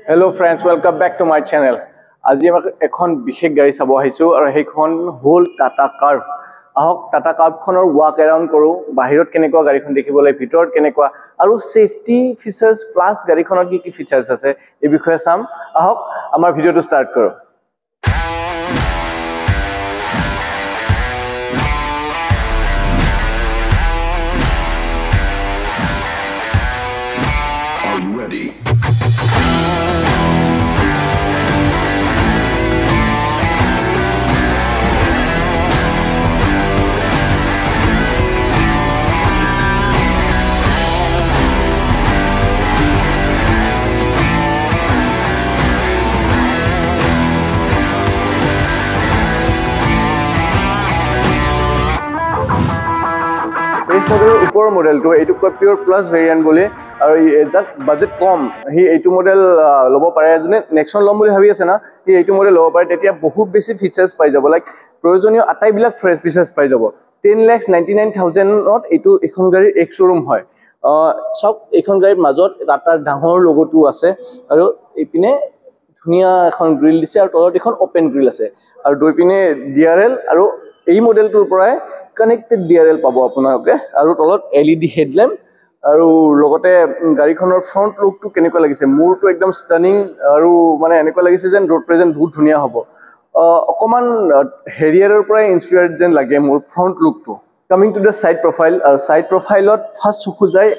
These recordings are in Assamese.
Hello friends, welcome back to my channel. আজি আমি এখন বিশেষ গাড়ী চাব আহিছো আৰু সেইখন হল টাটা কাৰ্ভ। আহক টাটা কাৰ্ভখনৰ ৱাক এৰাউণ্ড কৰো, বাহিৰত কেনেকুৱা গাড়ীখন দেখিবলৈ, ভিতৰত কেনেকুৱা আৰু সেফটি ফিচাৰ্স প্লাস গাড়ীখনৰ কি কি ফিচাৰ্স আছে এই বিষয়ে চাম। আহক আমাৰ ভিডিওটো ষ্টাৰ্ট কৰো। Are you ready? This model upor model to eitu pure plus variant bole aru that budget kom hi eitu model lobo pare june Nexon lom boli bhabi ase na hi eitu model lobo pare tetia bahut beshi features pai jabo like proyojoniyo atai bilak fresh features pai jabo 10,99,000 not eitu ekhon gari ek showroom hoy sob ekhon gari majot Tata dangor logo tu ase aru epine dhuniya ekhon grill dise aru tolot ekhon open grill ase aru doi pine DRL aru এই মডেলটোৰ পৰাই কানেক্টেড DRL পাব আপোনালোকে আৰু তলত LED হেডল্যাম্প আৰু লগতে গাড়ীখনৰ ফ্ৰন্ট লুকটো কেনেকুৱা লাগিছে মোৰটো একদম ষ্টানিং আৰু মানে এনেকুৱা লাগিছে যেন ৰোড প্ৰেজেন্ট বহুত ধুনিয়া হ'ব অকমান হেৰিয়াৰৰ পৰাই ইনস্পায়াৰ্ড যেন লাগে মোৰ ফ্ৰন্ট লুকটো coming to the side profile আৰু সাইড প্ৰফাইলত ফাৰ্স্ট চকু যায়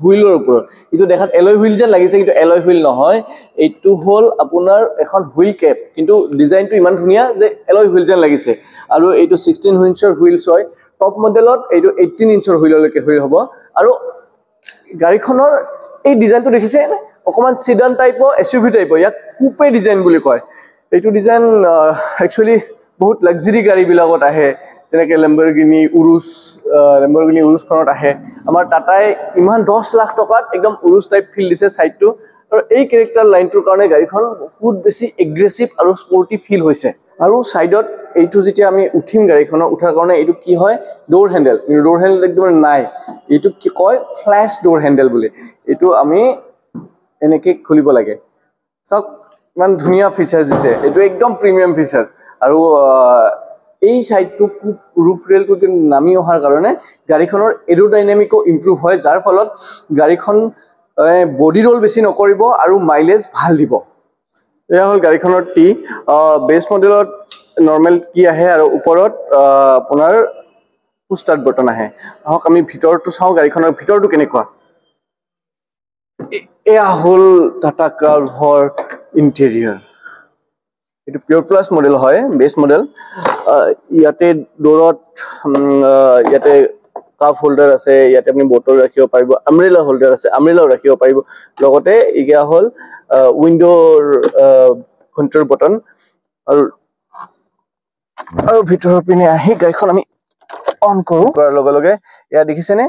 হুইলৰ ওপৰত ইটো দেখাত এলয় হুইল যেন লাগিছে কিন্তু এলয় হুইল নহয় এইটো হল আপোনাৰ এখন হুইল কেপ কিন্তু ডিজাইনটো ইমান ধুনিয়া যে এলয় হুইল যেন লাগিছে আৰু এইটো 16 ইঞ্চৰ হুইলছ হয় টপ মডেলত এইটো 18 ইঞ্চৰ হুইললৈকে হুইল হ'ব আৰু গাড়ীখনৰ এই ডিজাইনটো দেখিছে অকমান সিডান টাইপৰ এসইউভি টাইপৰ ইয়াক কুপে ডিজাইন বুলি কয় এইটো ডিজাইন একচুয়ালি বহুত লাক্সাৰি গাড়ী বিলাকত আহে যেনেকে Lamborghini Urus খনত আহে আমাৰ টাটাই ইমান 10 লাখ টকাত একদম Urus টাইপ ফিল দিছে সাইডটো আৰু এই ক্যাৰেক্টাৰ লাইনটোৰ কাৰণে গাড়ীখন বহুত বেছি এগ্ৰেছিভ আৰু স্পৰ্টি ফিল হৈছে আৰু সাইডত এইটো যেতিয়া আমি উঠিম গাড়ীখনৰ উঠাৰ কাৰণে এইটো কি হয় ডোৰ হ্যান্ডেল একদম নাই এইটো কি কয় ফ্ল্যাশ ডোৰ হ্যান্ডেল বুলি এইটো আমি এনেকে খুলিব লাগে সব ইমান ধুনিয়া ফিচাৰ্স দিছে এইটো একদম প্ৰিমিয়াম ফিচাৰ্স আৰু এই সাইডটো ৰুফ ৰেলটো নামি অহাৰ কাৰণে গাড়ীখনৰ এৰোডাইনামিকো ইমপ্ৰুভ হয় যাৰ ফলত গাড়ীখন বডি ৰোল বেছি নকৰিব আৰু মাইলেজ ভাল দিব এয়া হল গাড়ীখনৰ টি বেস মডেলত নৰমাল কি আহে আৰু ওপৰত আপোনাৰ পুষ্টাৰ্ট বটন আহে আহক আমি ভিতৰটো চাও গাড়ীখনৰ ভিতৰটো কেনেকুৱা এয়া হল টাটা কাৰ্ভৰ ইন্টেৰিয়ৰ এটো পিওৰ প্লাস মডেল হয় বেস মডেল ইয়াতে ডোৰত ইয়াতে কাপ হোল্ডাৰ আছে ইয়াতে আপুনি বটল ৰাখিব পাৰিব আমব্ৰেলা হোল্ডাৰ আছে আমব্ৰেলাও ৰাখিব পাৰিব লগতে ইয়া হল উইন্ডোৰ কন্ট্ৰোল বটন আৰু ভিতৰৰ পিনে আহি গাড়ীখন আমি অন কৰো কৰাৰ লগে লগে ইয়া দেখিছেনে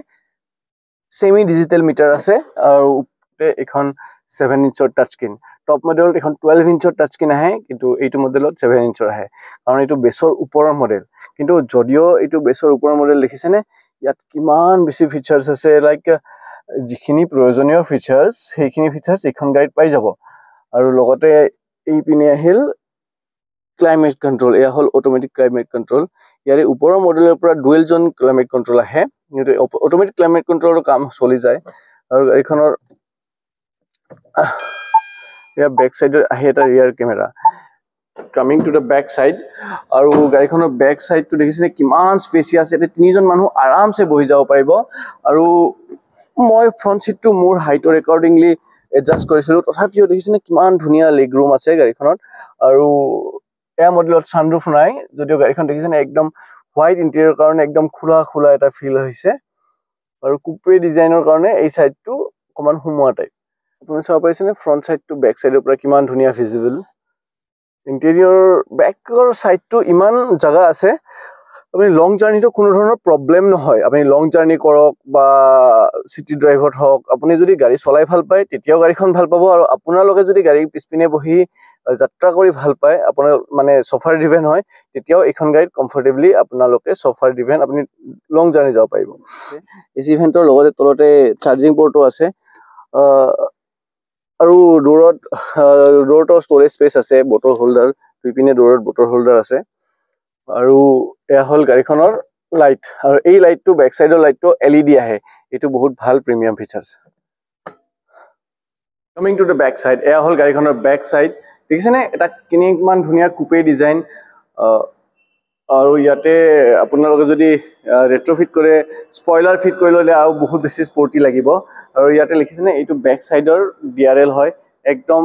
সেমি ডিজিটাল মিটাৰ আছে আৰু এখন 7 ইঞ্চৰ টাচ স্ক্ৰীন টপ মডেলত এখন 12 ইঞ্চৰ টাচ স্ক্ৰীন আহে কিন্তু এইটো মডেলত 7 ইঞ্চৰ আহে কাৰণ এইটো বেছৰ ওপৰৰ মডেল কিন্তু যদিও এইটো বেছৰ ওপৰৰ মডেল দেখিছেনে ইয়াত কিমান বেছি ফিচাৰ্স আছে লাইক যিখিনি প্ৰয়োজনীয় ফিচাৰ্স সেইখিনি ফিচাৰ্স এখন গাড়ীত পাই যাব আৰু লগতে এই পিনে আহিল ক্লাইমেট কন্ট্ৰোল এয়া হল অটোমেটিক ক্লাইমেট কন্ট্ৰোল ইয়াৰে ওপৰৰ মডেলৰ পৰা ডুৱেল জোন ক্লাইমেট কন্ট্ৰোল আহে কিন্তু অটোমেটিক ক্লাইমেট কন্ট্ৰোলৰ কাম চলি যায় আৰু গাড়ীখনৰ Yeah, back side ahe eta rear camera coming to the back side aru garikhonor back side to dekhise ne kiman spacious ete tinijon manu aram se bohi jabo paribo aru moi front seat to more height accordingly adjust korisilu tothapio dekhise ne kiman dhunia leg room ase garikhonot aru e modelot sunroof nai jodio garikhon dekhise ne ekdom white interior karone ekdom khula eta feel hoise aru coupe designer karone ei side to koman humwa type আপুনি চাব পাৰিছেনে ফ্ৰন্ট সাইড টু বেক সাইডৰ পৰা কিমান ধুনিয়া ভিজিবল ইন্টেৰিয়ৰ বেকৰ সাইডটো ইমান জায়গা আছে আপুনি লং জাৰ্নিটো কোনো ধৰণৰ প্ৰবলেম নহয় আপুনি লং জাৰ্নি কৰক বা সিটি ড্ৰাইভত হওক আপুনি যদি গাড়ী চলাই ভাল পায় তেতিয়াও গাড়ীখন ভাল পাব আৰু আপোনাৰ লগে যদি গাড়ী পিছপিনে বহি যাত্ৰা কৰি ভাল পায় আপোনাৰ মানে সফাৰ ড্ৰিভেন হয় তেতিয়াও এখন গাড়ীত কমফৰ্টেবলি আপোনালোকে সফাৰ ড্ৰিভেন আপুনি লং জাৰ্নি যাব পাৰিব এচি ইভেন্টৰ লগতে তলতে চাৰ্জিং পোৰ্টও আছে আৰু ডোৰতো ষ্ট'ৰেজ স্পেচ আছে, বটল হোল্ডাৰ, দুইপিনে ডোৰত বটল হোল্ডাৰ আছে। আৰু এয়া হ'ল গাড়ীখনৰ লাইট, আৰু এই লাইটটো বেক চাইডৰ লাইটটো LED আহে, এইটো বহুত ভাল premium features. Coming to the back side, এয়া হ'ল গাড়ীখনৰ বেক চাইড। দেখিছেনে এটা কিমান ধুনীয়া কুপে ডিজাইন। আৰু ইয়াতে আপোনালোকে যদি ৰেট্ৰফিট কৰে, স্পইলাৰ ফিট কৰি ল'লে আৰু বহুত বেছি স্পৰ্টি লাগিব। আৰু ইয়াতে লিখিছেনে এইটো বেক চাইডৰ DRL হয়, একদম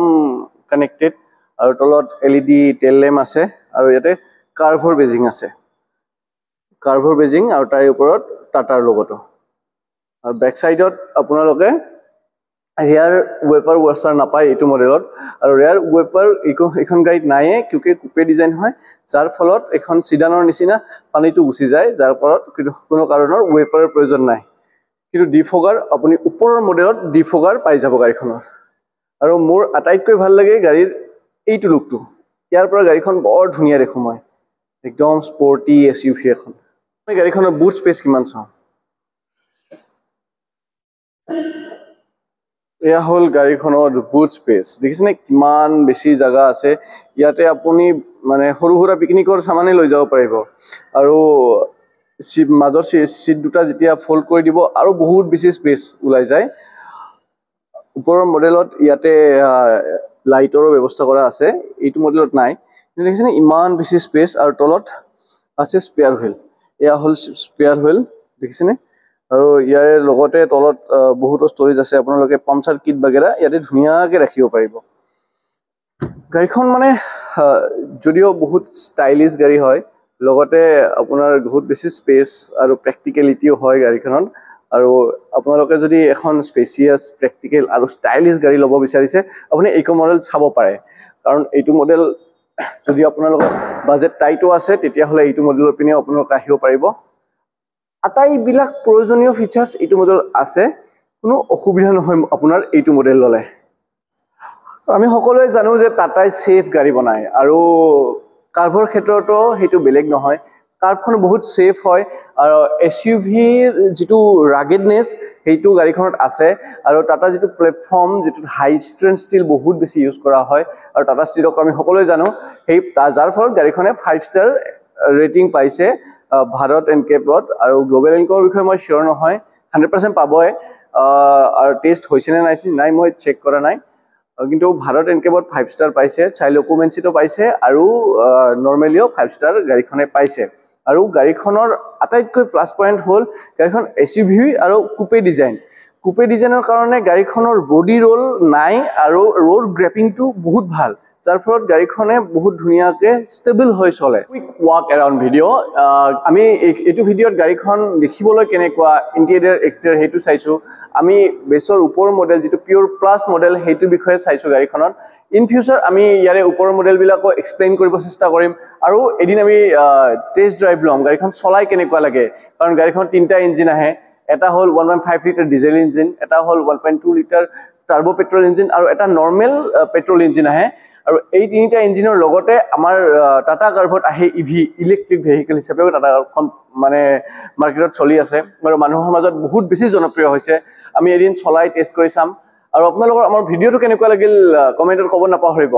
কানেক্টেড। আৰু তলত LED টেল লেম্প আছে, আৰু ইয়াতে কাৰ্ভৰ বেজিং আছে, কাৰ্ভৰ বেজিং, আৰু তাৰ ওপৰত টাটাৰ লগতো। আৰু বেক চাইডত আপোনালোকে ৰেয়াৰ ৱেপাৰ ৱাছাৰ নাপায় এইটো মডেলত, আৰু ৰেয়াৰ ৱেপাৰ এইখন গাড়ীত নায়ে, কিউকি কুপে ডিজাইন হয়, যাৰ ফলত এখন চিডানৰ নিচিনা পানীটো গুচি যায়, যাৰ ফলত কোনো কাৰণৰ ৱেপাৰৰ প্ৰয়োজন নাই। কিন্তু ডিফগাৰ আপুনি ওপৰৰ মডেলত ডিফগাৰ পাই যাব গাড়ীখনৰ। আৰু মোৰ আটাইতকৈ ভাল লাগে গাড়ীৰ এইটো লুকটো, ইয়াৰ পৰা গাড়ীখন বৰ ধুনীয়া দেখোঁ মই, একদম স্পৰ্টি SUV এখন। মই গাড়ীখনৰ বুট স্পেচ কিমান চাওঁ। এয়া হ'ল গাড়ীখনৰ বুট স্পেচ, দেখিছেনে কিমান বেছি জাগা আছে। ইয়াতে আপুনি মানে সৰু সুৰা পিকনিকৰ সামানে লৈ যাব পাৰিব। আৰু মাজৰ চিট দুটা যেতিয়া ফল্ড কৰি দিব আৰু বহুত বেছি স্পেচ ওলাই যায়। ওপৰৰ মডেলত ইয়াতে লাইটৰো ব্যৱস্থা কৰা আছে, এইটো মডেলত নাই। কিন্তু দেখিছেনে ইমান বেছি স্পেচ, আৰু তলত আছে স্পেয়াৰ হুইল, এয়া হ'ল স্পেয়াৰ হুইল, দেখিছেনে। আৰু ইয়াৰ লগতে তলত বহুতো ষ্টৰেজ আছে, আপোনালোকে পামচাৰ কিট বাগেৰা ইয়াতে ধুনীয়াকৈ ৰাখিব পাৰিব। গাড়ীখন মানে যদিও বহুত ষ্টাইলিছ গাড়ী হয়, লগতে আপোনাৰ বহুত বেছি স্পেচ আৰু প্ৰেক্টিকেলিটিও হয় গাড়ীখনত। আৰু আপোনালোকে যদি এখন স্পেচিয়াছ, প্ৰেক্টিকেল আৰু ষ্টাইলিছ গাড়ী ল'ব বিচাৰিছে, আপুনি এইটো মডেল চাব পাৰে। কাৰণ এইটো মডেল যদি আপোনালোকৰ বাজেট টাইটো আছে, তেতিয়াহ'লে এইটো মডেলৰ পিনেও আপোনালোকে আহিব পাৰিব। আটাইবিলাক প্ৰয়োজনীয় ফিচাৰ্ছ এইটো মডেল আছে, কোনো অসুবিধা নহয় আপোনাৰ এইটো মডেল ল'লে। আমি সকলোৱে জানো যে টাটাই ছেফ গাড়ী বনায়, আৰু কাৰ্ভৰ ক্ষেত্ৰতো সেইটো বেলেগ নহয়। কাৰ্ভখন বহুত ছেফ হয়, আৰু SUVৰ যিটো ৰাগেডনেছ সেইটো গাড়ীখনত আছে। আৰু টাটা যিটো প্লেটফৰ্ম, যিটো হাই ষ্ট্ৰেংথ ষ্টীল বহুত বেছি ইউজ কৰা হয়, আৰু টাটা ষ্টীলক আমি সকলোৱে জানো, যাৰ ফলত গাড়ীখনে 5 ষ্টাৰ ৰেটিং পাইছে ভাৰত এনকেপত। আৰু গ্ল'বেল এনকৰ বিষয়ে মই চিয়'ৰ নহয়, 100% পাবই। আৰু টেষ্ট হৈছেনে নাই মই চেক কৰা নাই, কিন্তু ভাৰত এনকেপত 5 ষ্টাৰ পাইছে, চাইল্ড অকুপেঞ্চিটো পাইছে, আৰু নৰ্মেলিও 5 ষ্টাৰ গাড়ীখনে পাইছে। আৰু গাড়ীখনৰ আটাইতকৈ প্লাছ পইণ্ট হ'ল গাড়ীখন SUV আৰু কুপে ডিজাইন। কুপে ডিজাইনৰ কাৰণে গাড়ীখনৰ বডি ৰোল নাই, আৰু ৰোড গ্ৰেপিংটো বহুত ভাল, যাৰ ফলত গাড়ীখনে বহুত ধুনীয়াকৈ ষ্টেবল হৈ চলে। কুইক ৱাক এৰাউণ্ড ভিডিঅ', আমি এইটো ভিডিঅ'ত গাড়ীখন দেখিবলৈ কেনেকুৱা, ইণ্টেৰিয়াৰ এক্সটেৰিয়ৰ সেইটো চাইছোঁ। আমি বেছৰ ওপৰ মডেল যিটো পিয়'ৰ প্লাছ মডেল সেইটো বিষয়ে চাইছোঁ গাড়ীখনত। ইন ফিউচাৰ আমি ইয়াৰে ওপৰৰ মডেলবিলাকো এক্সপ্লেইন কৰিব চেষ্টা কৰিম, আৰু এদিন আমি টেষ্ট ড্ৰাইভ ল'ম, গাড়ীখন চলাই কেনেকুৱা লাগে। কাৰণ গাড়ীখন 3টা ইঞ্জিন আহে, এটা হ'ল 1.5 লিটাৰ ডিজেল ইঞ্জিন, এটা হ'ল 1.2 লিটাৰ টাৰ্বো পেট্ৰল ইঞ্জিন, আৰু এটা নৰ্মেল পেট্ৰল ইঞ্জিন আহে। আৰু এই 3টা ইঞ্জিনৰ লগতে আমাৰ টাটা কাৰ্ভত আহে EV, ইলেক্ট্ৰিক ভেহিকেল হিচাপেও টাটা কাৰ্ভখন মানে মাৰ্কেটত চলি আছে, আৰু মানুহৰ মাজত বহুত বেছি জনপ্ৰিয় হৈছে। আমি এদিন চলাই টেষ্ট কৰি চাম। আৰু আপোনালোকৰ আমাৰ ভিডিঅ'টো কেনেকুৱা লাগিল কমেণ্টত ক'ব নাপাহৰিব।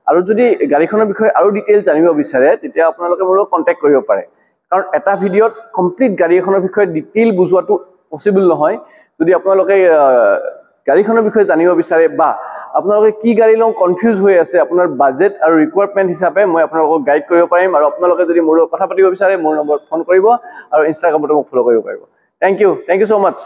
আৰু যদি গাড়ীখনৰ বিষয়ে আৰু ডিটেইলছ জানিব বিচাৰে, তেতিয়া আপোনালোকে মোৰ লগত কণ্টেক্ট কৰিব পাৰে। কাৰণ এটা ভিডিঅ'ত কমপ্লিট গাড়ী এখনৰ বিষয়ে ডিটেইল বুজোৱাটো পচিবল নহয়। যদি আপোনালোকে গাড়ীখনৰ বিষয়ে জানিব বিচাৰে, বা আপোনালোকে কি গাড়ী লওঁ কনফিউজ হৈ আছে, আপোনাৰ বাজেট আৰু ৰিকুৱাৰমেণ্ট হিচাপে মই আপোনালোকক গাইড কৰিব পাৰিম। আৰু আপোনালোকে যদি মোৰ লগত কথা পাতিব বিচাৰে, মোৰ নম্বৰত ফোন কৰিব, আৰু ইনষ্টাগ্ৰামতো মোক ফ'ল' কৰিব পাৰিব। Thank you so' much.